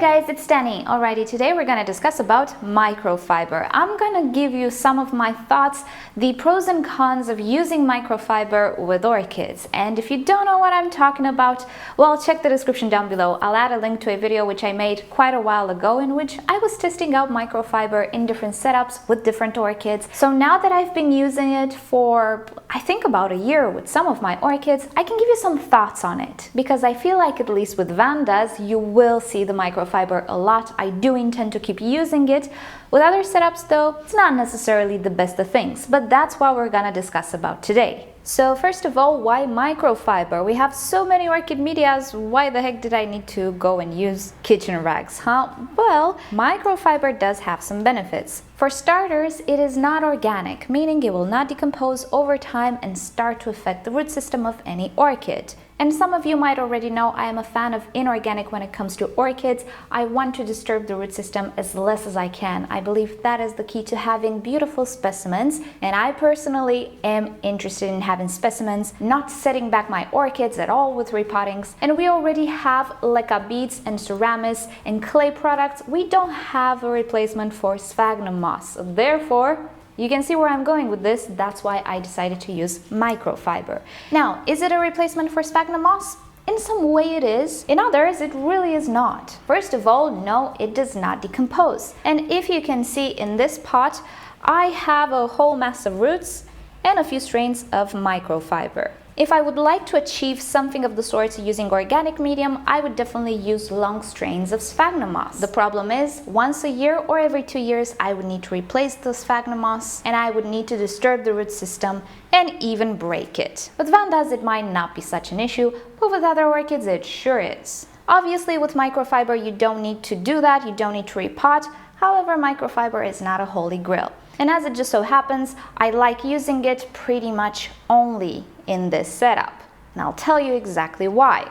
guys, it's Danny. Alrighty, today we're gonna discuss about microfiber. I'm gonna give you some of my thoughts, the pros and cons of using microfiber with orchids. And if you don't know what I'm talking about, well, check the description down below. I'll add a link to a video which I made quite a while ago in which I was testing out microfiber in different setups with different orchids. So now that I've been using it for, I think, about a year with some of my orchids, I can give you some thoughts on it because I feel like at least with Vandas, you will see the microfiber a lot. I do intend to keep using it. With other setups though, it's not necessarily the best of things, but that's what we're gonna discuss about today. So first of all, why microfiber? We have so many orchid medias, why the heck did I need to go and use kitchen rags, huh? Well, microfiber does have some benefits. For starters, it is not organic, meaning it will not decompose over time and start to affect the root system of any orchid. And some of you might already know I am a fan of inorganic when it comes to orchids. I want to disturb the root system as less as I can. I believe that is the key to having beautiful specimens, and I personally am interested in having specimens, not setting back my orchids at all with repottings. And we already have leca beads and ceramis and clay products. We don't have a replacement for sphagnum moss. Therefore, you can see where I'm going with this. That's why I decided to use microfiber. Now, is it a replacement for sphagnum moss? In some way it is. In others, it really is not. First of all, no, it does not decompose. And if you can see in this pot, I have a whole mass of roots and a few strains of microfiber. If I would like to achieve something of the sort using organic medium, I would definitely use long strains of sphagnum moss. The problem is, once a year or every 2 years, I would need to replace the sphagnum moss and I would need to disturb the root system and even break it. With Vandas, it might not be such an issue, but with other orchids, it sure is. Obviously, with microfiber, you don't need to do that, you don't need to repot. However, microfiber is not a holy grail. And as it just so happens, I like using it pretty much only in this setup. And I'll tell you exactly why.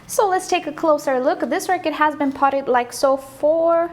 So let's take a closer look. This orchid has been potted like so for,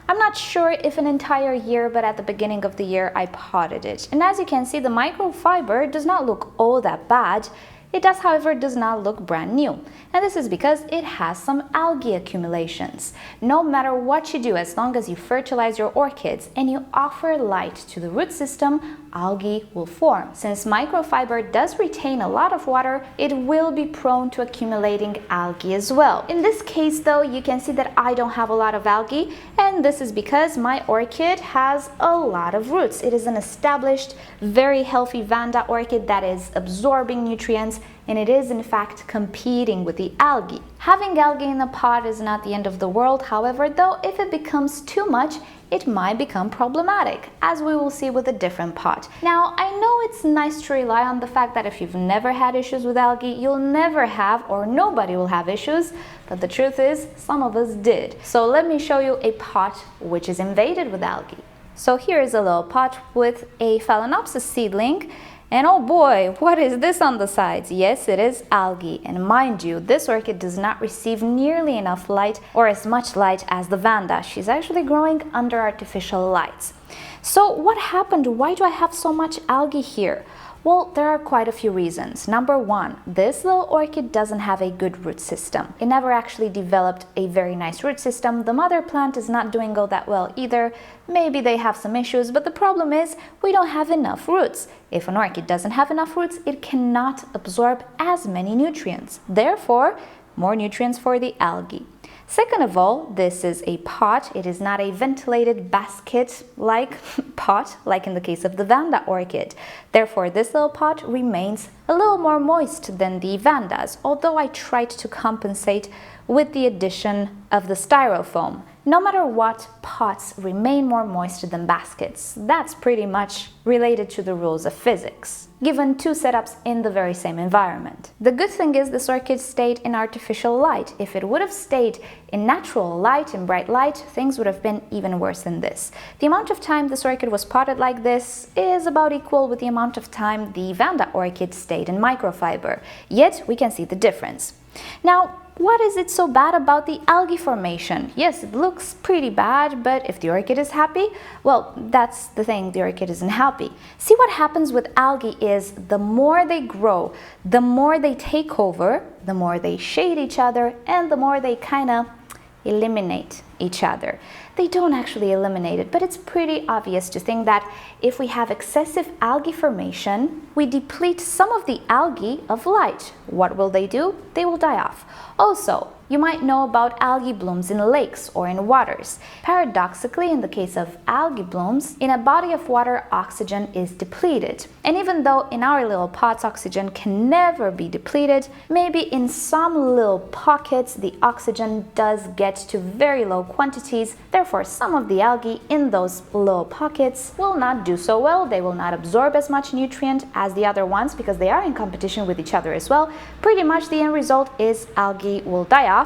I'm not sure if an entire year, but at the beginning of the year I potted it. And as you can see, the microfiber does not look all that bad. It does, however, does not look brand new. And this is because it has some algae accumulations. No matter what you do, as long as you fertilize your orchids and you offer light to the root system, algae will form. Since microfiber does retain a lot of water, it will be prone to accumulating algae as well. In this case though, you can see that I don't have a lot of algae, and this is because my orchid has a lot of roots. It is an established, very healthy Vanda orchid that is absorbing nutrients, and it is in fact competing with the algae. Having algae in the pot is not the end of the world, however, though if it becomes too much, it might become problematic, as we will see with a different pot. Now, I know it's nice to rely on the fact that if you've never had issues with algae, you'll never have, or nobody will have issues, but the truth is, some of us did. So let me show you a pot which is invaded with algae. So here is a little pot with a Phalaenopsis seedling. And oh boy, what is this on the sides? Yes, it is algae. And mind you, this orchid does not receive nearly enough light or as much light as the Vanda. She's actually growing under artificial lights. So what happened? Why do I have so much algae here? Well, there are quite a few reasons. Number one, this little orchid doesn't have a good root system. It never actually developed a very nice root system. The mother plant is not doing all that well either. Maybe they have some issues, but the problem is we don't have enough roots. If an orchid doesn't have enough roots, it cannot absorb as many nutrients. Therefore, more nutrients for the algae. Second of all, this is a pot. It is not a ventilated basket-like pot, like in the case of the Vanda orchid. Therefore, this little pot remains a little more moist than the Vandas, although I tried to compensate with the addition of the styrofoam. No matter what, pots remain more moist than baskets. That's pretty much related to the rules of physics, given two setups in the very same environment. The good thing is this orchid stayed in artificial light. If it would have stayed in natural light, in bright light, things would have been even worse than this. The amount of time this orchid was potted like this is about equal with the amount of time the Vanda orchid stayed in microfiber. Yet we can see the difference. Now, what is it so bad about the algae formation? Yes, it looks pretty bad, but if the orchid is happy, well, that's the thing, the orchid isn't happy. See, what happens with algae is the more they grow, the more they take over, the more they shade each other, and the more they kind of eliminate each other. They don't actually eliminate it, but it's pretty obvious to think that if we have excessive algae formation, we deplete some of the algae of light. What will they do? They will die off. Also, you might know about algae blooms in lakes or in waters. Paradoxically, in the case of algae blooms, in a body of water, oxygen is depleted. And even though in our little pots oxygen can never be depleted, maybe in some little pockets the oxygen does get to very low quantities. Therefore, some of the algae in those little pockets will not do so well. They will not absorb as much nutrient as the other ones because they are in competition with each other as well. Pretty much the end result is algae will die off.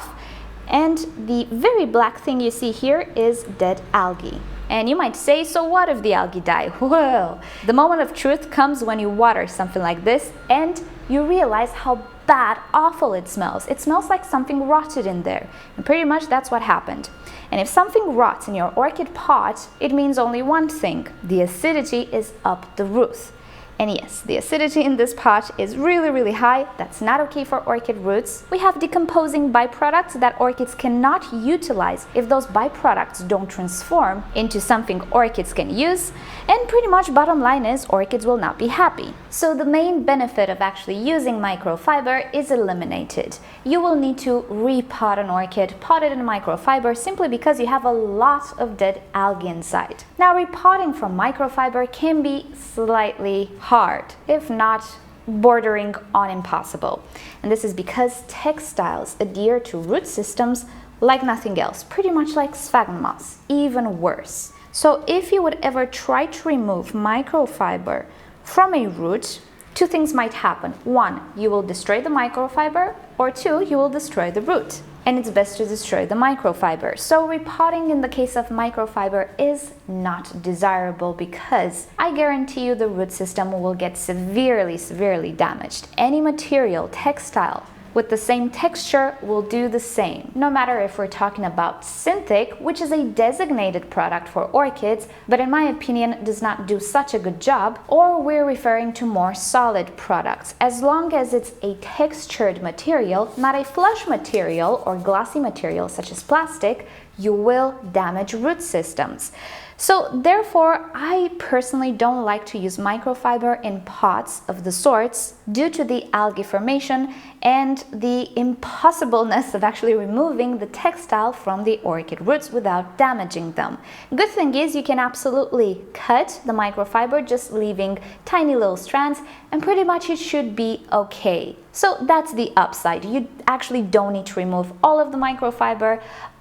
And the very black thing you see here is dead algae. And you might say, so what if the algae die? Well, the moment of truth comes when you water something like this and you realize how bad, awful it smells. It smells like something rotted in there. And pretty much that's what happened. And if something rots in your orchid pot, it means only one thing. The acidity is up the roof. And yes, the acidity in this pot is really high. That's not okay for orchid roots. We have decomposing byproducts that orchids cannot utilize if those byproducts don't transform into something orchids can use. And pretty much bottom line is orchids will not be happy. So the main benefit of actually using microfiber is eliminated. You will need to repot an orchid, pot it in microfiber simply because you have a lot of dead algae inside. Now, repotting from microfiber can be slightly hard, if not bordering on impossible. And this is because textiles adhere to root systems like nothing else, pretty much like sphagnum moss, even worse. So if you would ever try to remove microfiber from a root, two things might happen. One, you will destroy the microfiber, or two, you will destroy the root. And it's best to destroy the microfiber. So repotting in the case of microfiber is not desirable because I guarantee you the root system will get severely damaged. Any material, textile, with the same texture will do the same. No matter if we're talking about Synthic, which is a designated product for orchids, but in my opinion does not do such a good job, or we're referring to more solid products. As long as it's a textured material, not a flush material or glossy material such as plastic, you will damage root systems. So therefore, I personally don't like to use microfiber in pots of the sorts due to the algae formation and the impossibleness of actually removing the textile from the orchid roots without damaging them. Good thing is you can absolutely cut the microfiber, just leaving tiny little strands, and pretty much it should be okay. So that's the upside. You actually don't need to remove all of the microfiber.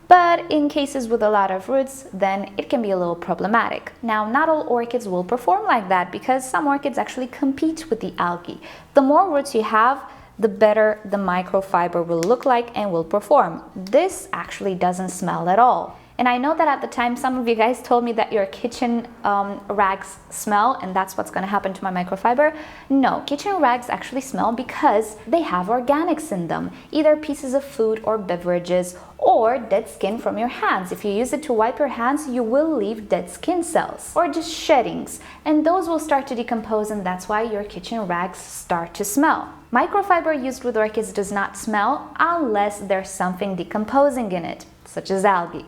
But in cases with a lot of roots, then it can be a little problematic. Now, not all orchids will perform like that because some orchids actually compete with the algae. The more roots you have, the better the microfiber will look like and will perform. This actually doesn't smell at all. And I know that at the time some of you guys told me that your kitchen rags smell and that's what's going to happen to my microfiber. No, kitchen rags actually smell because they have organics in them, either pieces of food or beverages or dead skin from your hands. If you use it to wipe your hands, you will leave dead skin cells or just sheddings, and those will start to decompose, and that's why your kitchen rags start to smell. Microfiber used with orchids does not smell unless there's something decomposing in it, such as algae.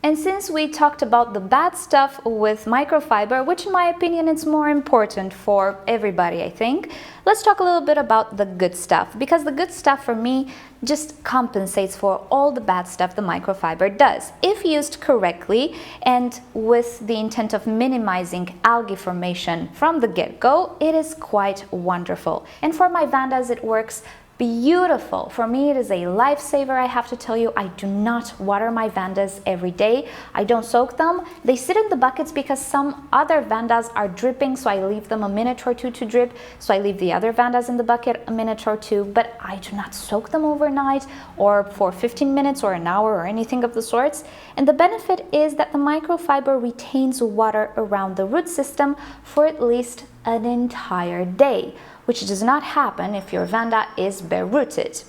And since we talked about the bad stuff with microfiber, which in my opinion is more important for everybody, I think, let's talk a little bit about the good stuff, because the good stuff for me just compensates for all the bad stuff the microfiber does. If used correctly and with the intent of minimizing algae formation from the get-go, it is quite wonderful. And for my Vandas, it works beautiful. For me, it is a lifesaver. I have to tell you, I do not water my Vandas every day. I don't soak them. They sit in the buckets because some other Vandas are dripping, so I leave them a minute or two to drip. So I leave the other Vandas in the bucket a minute or two, but I do not soak them overnight or for 15 minutes or an hour or anything of the sorts. And the benefit is that the microfiber retains water around the root system for at least an entire day, which does not happen if your Vanda is bare-rooted.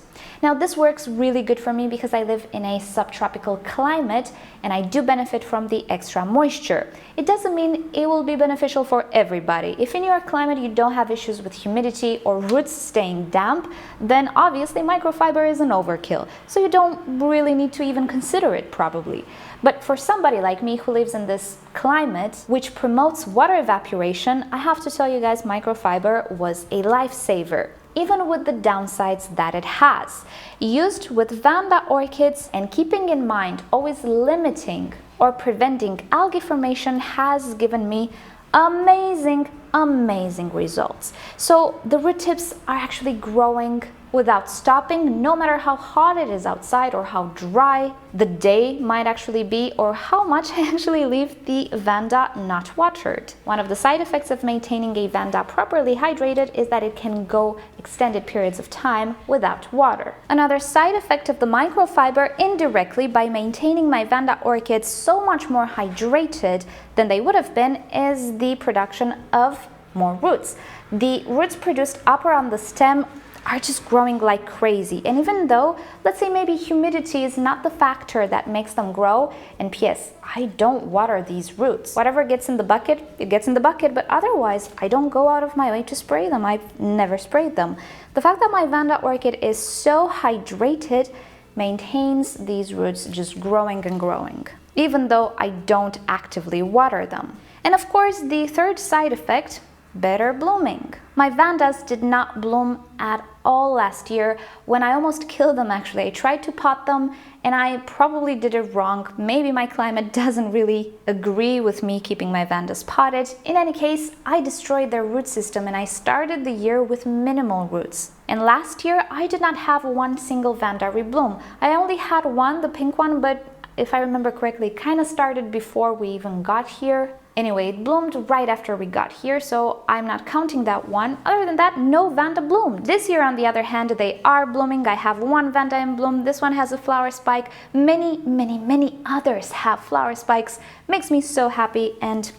Now this works really good for me because I live in a subtropical climate and I do benefit from the extra moisture. It doesn't mean it will be beneficial for everybody. If in your climate you don't have issues with humidity or roots staying damp, then obviously microfiber is an overkill, so you don't really need to even consider it probably. But for somebody like me who lives in this climate, which promotes water evaporation, I have to tell you guys, microfiber was a lifesaver, even with the downsides that it has. Used with Vanda orchids and keeping in mind always limiting or preventing algae formation has given me amazing results. So the root tips are actually growing without stopping, no matter how hot it is outside or how dry the day might actually be, or how much I actually leave the Vanda not watered. One of the side effects of maintaining a Vanda properly hydrated is that it can go extended periods of time without water. Another side effect of the microfiber, indirectly by maintaining my Vanda orchids so much more hydrated than they would have been, is the production of more roots. The roots produced up around the stem are just growing like crazy, and even though, let's say, maybe humidity is not the factor that makes them grow, and P.S. I don't water these roots. Whatever gets in the bucket, it gets in the bucket, but otherwise I don't go out of my way to spray them. I've never sprayed them. The fact that my Vanda orchid is so hydrated maintains these roots just growing and growing, even though I don't actively water them. And of course, the third side effect, better blooming. My Vandas did not bloom at all last year when I almost killed them actually. I tried to pot them and I probably did it wrong. Maybe my climate doesn't really agree with me keeping my Vandas potted. In any case, I destroyed their root system and I started the year with minimal roots. And last year I did not have one single Vanda rebloom. I only had one, the pink one, but if I remember correctly, it kind of started before we even got here. Anyway, it bloomed right after we got here, so I'm not counting that one. Other than that, no Vanda bloomed. This year, on the other hand, they are blooming. I have one Vanda in bloom. This one has a flower spike. Many others have flower spikes. Makes me so happy, and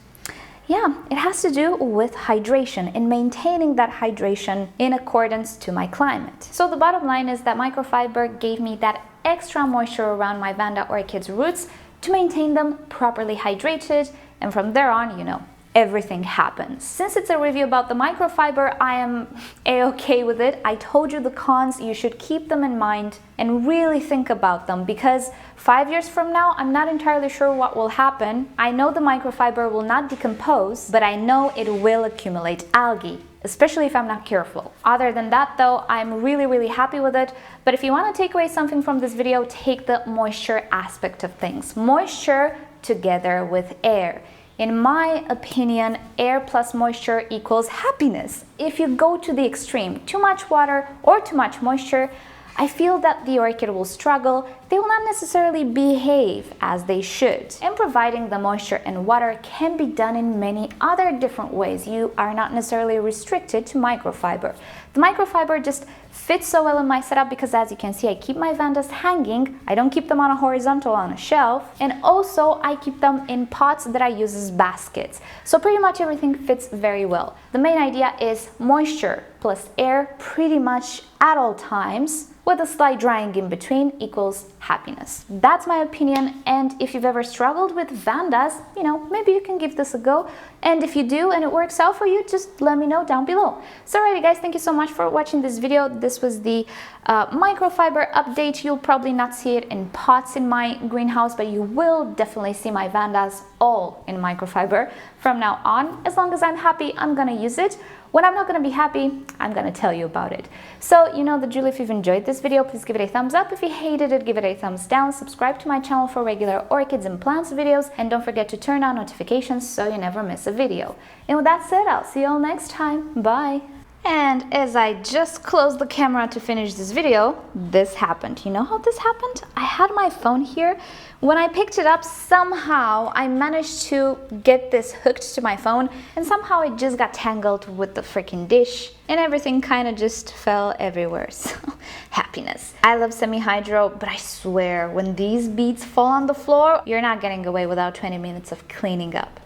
yeah, it has to do with hydration and maintaining that hydration in accordance to my climate. So the bottom line is that microfiber gave me that extra moisture around my Vanda orchids roots to maintain them properly hydrated, and from there on, you know, everything happens. Since it's a review about the microfiber, I am a-okay with it. I told you the cons, you should keep them in mind and really think about them, because 5 years from now, I'm not entirely sure what will happen. I know the microfiber will not decompose, but I know it will accumulate algae, especially if I'm not careful. Other than that though, I'm really happy with it. But if you want to take away something from this video, take the moisture aspect of things. Moisture together with air. In my opinion, air plus moisture equals happiness. If you go to the extreme, too much water or too much moisture, I feel that the orchid will struggle. They will not necessarily behave as they should. And providing the moisture and water can be done in many other different ways. You are not necessarily restricted to microfiber. The microfiber just fits so well in my setup because, as you can see, I keep my Vandas hanging. I don't keep them on a horizontal on a shelf. And also I keep them in pots that I use as baskets. So pretty much everything fits very well. The main idea is moisture plus air pretty much at all times, with a slight drying in between, equals happiness. That's my opinion, and if you've ever struggled with Vandas, you know, maybe you can give this a go. And if you do and it works out for you, just let me know down below. So alrighty guys, thank you so much for watching this video. This was the microfiber update. You'll probably not see it in pots in my greenhouse, but you will definitely see my Vandas all in microfiber from now on. As long as I'm happy, I'm gonna use it. When I'm not going to be happy, I'm going to tell you about it. So, you know the drill. If you've enjoyed this video, please give it a thumbs up. If you hated it, give it a thumbs down. Subscribe to my channel for regular orchids and plants videos. And don't forget to turn on notifications so you never miss a video. And with that said, I'll see you all next time. Bye! And as I just closed the camera to finish this video, this happened. You know how this happened? I had my phone here. When I picked it up, somehow I managed to get this hooked to my phone, and somehow it just got tangled with the freaking dish, and everything kind of just fell everywhere. So, happiness. I love semi-hydro, but I swear, when these beads fall on the floor, you're not getting away without 20 minutes of cleaning up.